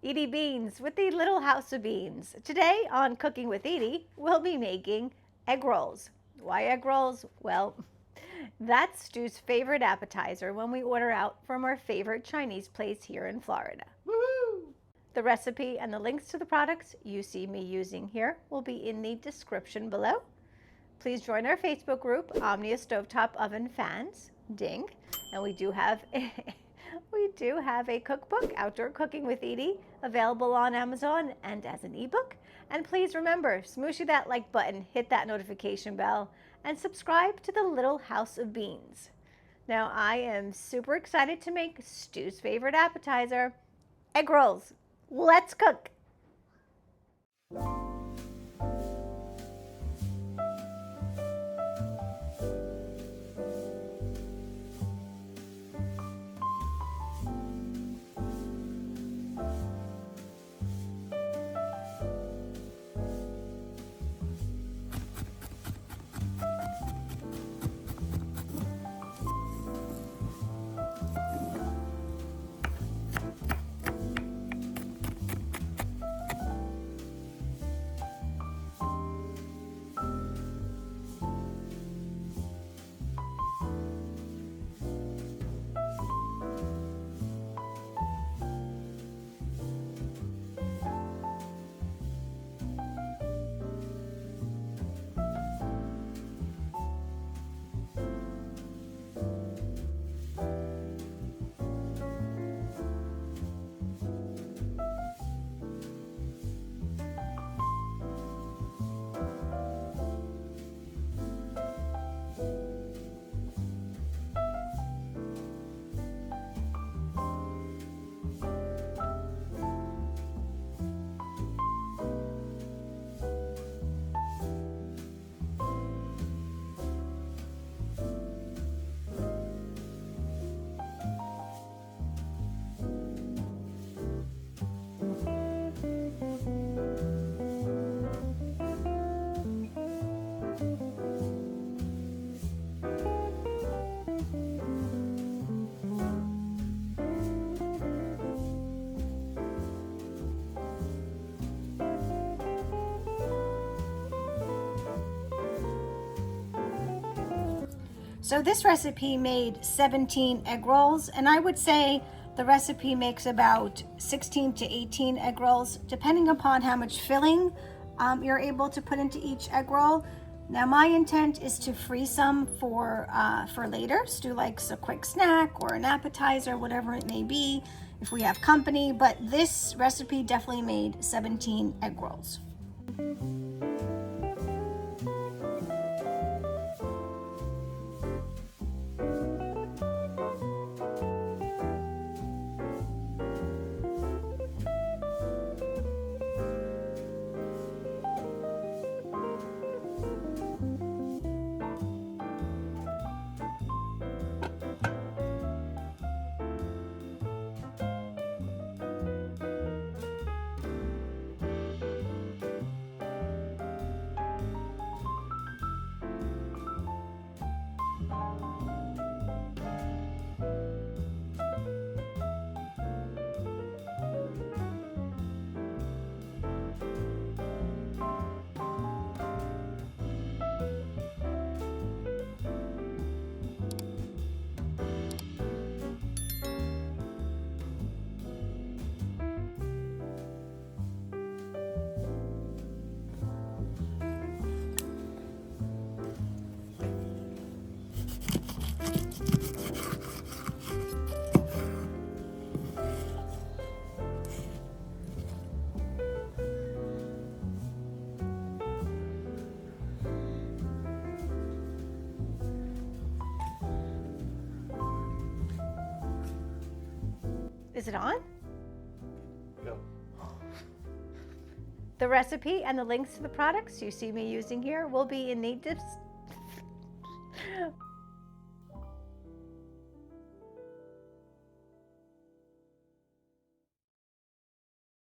Edie Beans with the Little House of Beans. Today on Cooking with Edie, we'll be making egg rolls. Why egg rolls? Well, that's Stu's favorite appetizer when we order out from our favorite Chinese place here in Florida. Woo-hoo! The recipe and the links to the products you see me using here will be in the description below. Please join our Facebook group, Omnia Stovetop Oven Fans. Ding. And we do have a cookbook, Outdoor Cooking with Edie, available on Amazon and as an ebook. And please remember, smooshy that like button, hit that notification bell, and subscribe to the Little House of Beans. Now, I am super excited to make Stu's favorite appetizer, egg rolls. Let's cook. So this recipe made 17 egg rolls, and I would say the recipe makes about 16 to 18 egg rolls, depending upon how much filling you're able to put into each egg roll. Now, my intent is to freeze some for later. Stu likes a quick snack or an appetizer, whatever it may be, if we have company, but this recipe definitely made 17 egg rolls. Is it on? Go. The recipe and the links to the products you see me using here will be in the